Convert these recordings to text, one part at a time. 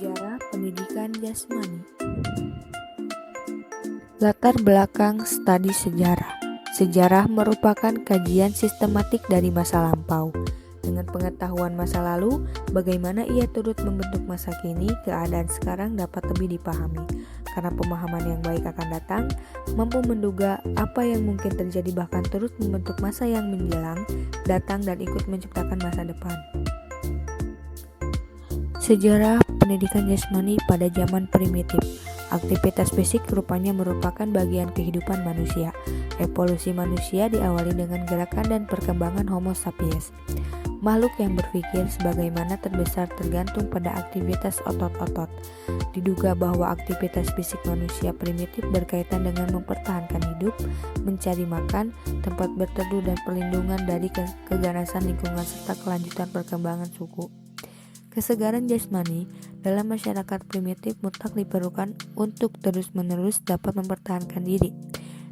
Sejarah pendidikan jasmani. Latar belakang studi sejarah. Sejarah merupakan kajian sistematik dari masa lampau. Dengan pengetahuan masa lalu, bagaimana ia turut membentuk masa kini, keadaan sekarang dapat lebih dipahami. Karena pemahaman yang baik akan datang, mampu menduga apa yang mungkin terjadi bahkan turut membentuk masa yang menjelang, datang dan ikut menciptakan masa depan. Sejarah pendidikan jasmani pada zaman primitif. Aktivitas fisik rupanya merupakan bagian kehidupan manusia. Evolusi manusia diawali dengan gerakan dan perkembangan Homo sapiens. Makhluk yang berpikir sebagaimana terbesar tergantung pada aktivitas otot-otot. Diduga bahwa aktivitas fisik manusia primitif berkaitan dengan mempertahankan hidup, mencari makan, tempat berteduh dan perlindungan dari keganasan lingkungan serta kelanjutan perkembangan suku. Kesegaran jasmani dalam masyarakat primitif mutlak diperlukan untuk terus-menerus dapat mempertahankan diri,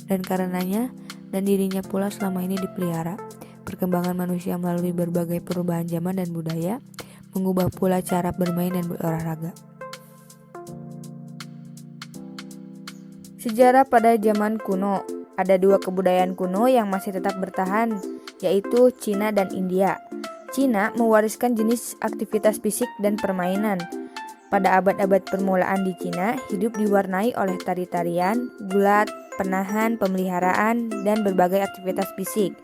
dan karenanya dan dirinya pula selama ini dipelihara. Perkembangan manusia melalui berbagai perubahan zaman dan budaya, mengubah pula cara bermain dan berolahraga. Sejarah pada zaman kuno. Ada dua kebudayaan kuno yang masih tetap bertahan, yaitu Cina dan India. Cina mewariskan jenis aktivitas fisik dan permainan. Pada abad-abad permulaan di Cina, hidup diwarnai oleh tari-tarian, gulat, penahan, pemeliharaan, dan berbagai aktivitas fisik.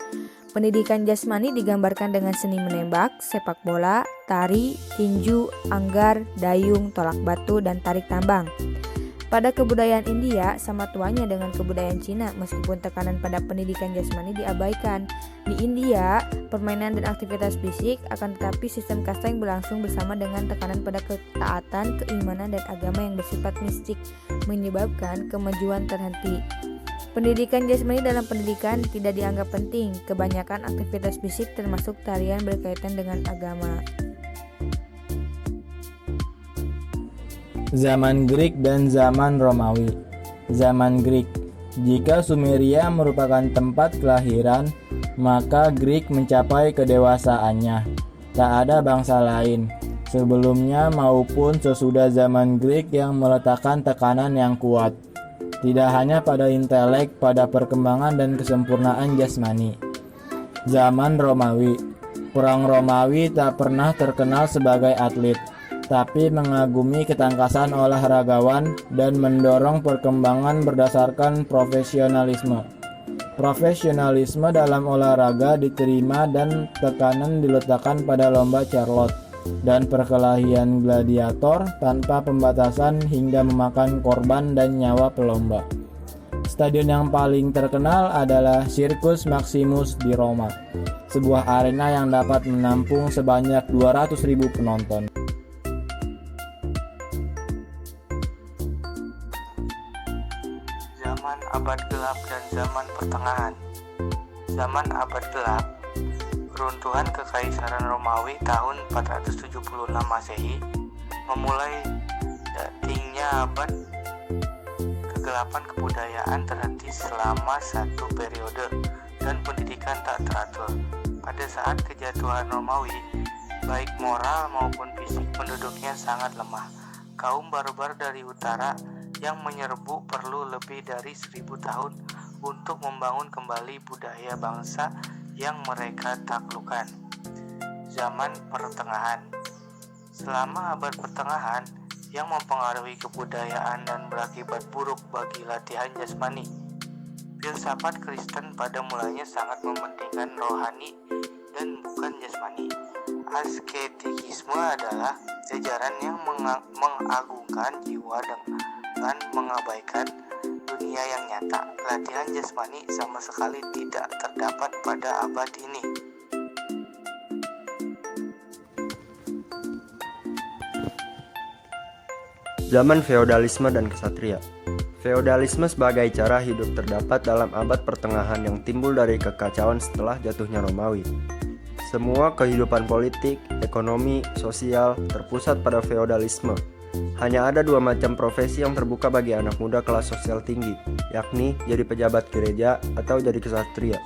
Pendidikan jasmani digambarkan dengan seni menembak, sepak bola, tari, tinju, anggar, dayung, tolak batu, dan tarik tambang. Pada kebudayaan India sama tuanya dengan kebudayaan Cina, meskipun tekanan pada pendidikan jasmani diabaikan. Di India, permainan dan aktivitas fisik, akan tetapi sistem kasta yang berlangsung bersama dengan tekanan pada ketaatan, keimanan, dan agama yang bersifat mistik, menyebabkan kemajuan terhenti. Pendidikan jasmani dalam pendidikan tidak dianggap penting. Kebanyakan aktivitas fisik termasuk tarian berkaitan dengan agama. Zaman Greek dan zaman Romawi. Zaman Greek. Jika Sumeria merupakan tempat kelahiran, maka Greek mencapai kedewasaannya. Tak ada bangsa lain sebelumnya maupun sesudah zaman Greek yang meletakkan tekanan yang kuat, tidak hanya pada intelek, pada perkembangan dan kesempurnaan jasmani. Zaman Romawi. Perang Romawi tak pernah terkenal sebagai atlet, tapi mengagumi ketangkasan olahragawan dan mendorong perkembangan berdasarkan profesionalisme. Profesionalisme dalam olahraga diterima dan tekanan diletakkan pada lomba Charlotte dan perkelahian gladiator tanpa pembatasan hingga memakan korban dan nyawa pelomba. Stadion yang paling terkenal adalah Circus Maximus di Roma, sebuah arena yang dapat menampung sebanyak 200.000 penonton. Zaman abad gelap dan zaman pertengahan. Zaman abad gelap, keruntuhan Kekaisaran Romawi tahun 476 Masehi, memulai datingnya abad kegelapan kebudayaan terhenti selama satu periode dan pendidikan tak teratur. Pada saat kejatuhan Romawi, baik moral maupun fisik penduduknya sangat lemah. Kaum barbar dari utara yang menyerbu perlu lebih dari 1000 tahun untuk membangun kembali budaya bangsa yang mereka taklukkan. Zaman pertengahan. Selama abad pertengahan yang mempengaruhi kebudayaan dan berakibat buruk bagi latihan jasmani, filsafat Kristen pada mulanya sangat mementingkan rohani dan bukan jasmani. Asketisme adalah ajaran yang mengagungkan jiwa dengan mengabaikan dunia yang nyata. Latihan jasmani sama sekali tidak terdapat pada abad ini. Zaman feodalisme dan kesatria. Feodalisme sebagai cara hidup terdapat dalam abad pertengahan yang timbul dari kekacauan setelah jatuhnya Romawi. Semua kehidupan politik, ekonomi, sosial terpusat pada feodalisme. Hanya ada dua macam profesi yang terbuka bagi anak muda kelas sosial tinggi, yakni jadi pejabat gereja atau jadi kesatria.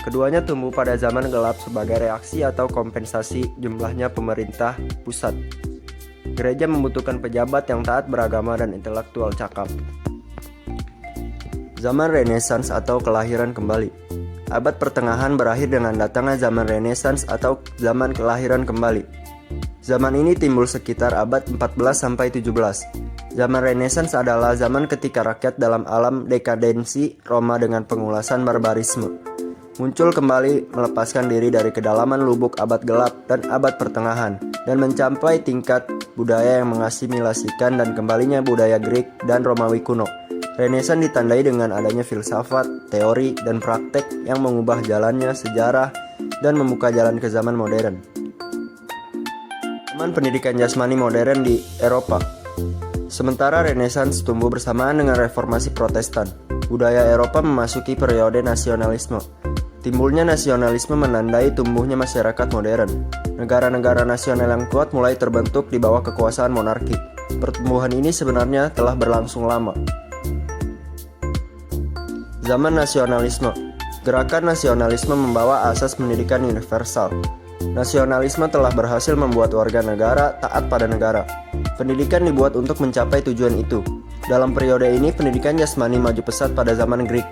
Keduanya tumbuh pada zaman gelap sebagai reaksi atau kompensasi jumlahnya pemerintah pusat. Gereja membutuhkan pejabat yang taat beragama dan intelektual cakap. Zaman Renaissance atau kelahiran kembali. Abad pertengahan berakhir dengan datangnya zaman Renaissance atau zaman kelahiran kembali. Zaman ini timbul sekitar abad 14-17. Zaman Renaissance adalah zaman ketika rakyat dalam alam dekadensi Roma dengan pengulasan barbarisme muncul kembali melepaskan diri dari kedalaman lubuk abad gelap dan abad pertengahan dan mencapai tingkat budaya yang mengasimilasikan dan kembalinya budaya Greek dan Romawi kuno. Renaissance ditandai dengan adanya filsafat, teori, dan praktek yang mengubah jalannya sejarah dan membuka jalan ke zaman modern. Zaman pendidikan jasmani modern di Eropa. Sementara Renaissance tumbuh bersamaan dengan reformasi Protestan, budaya Eropa memasuki periode nasionalisme. Timbulnya nasionalisme menandai tumbuhnya masyarakat modern. Negara-negara nasional yang kuat mulai terbentuk di bawah kekuasaan monarki. Pertumbuhan ini sebenarnya telah berlangsung lama. Zaman nasionalisme. Gerakan nasionalisme membawa asas pendidikan universal. Nasionalisme telah berhasil membuat warga negara taat pada negara. Pendidikan dibuat untuk mencapai tujuan itu. Dalam periode ini, pendidikan jasmani maju pesat pada zaman Greek.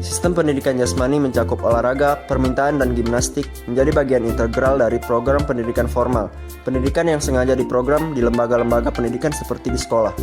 Sistem pendidikan jasmani mencakup olahraga, permintaan, dan gimnastik menjadi bagian integral dari program pendidikan formal. Pendidikan yang sengaja diprogram di lembaga-lembaga pendidikan seperti di sekolah.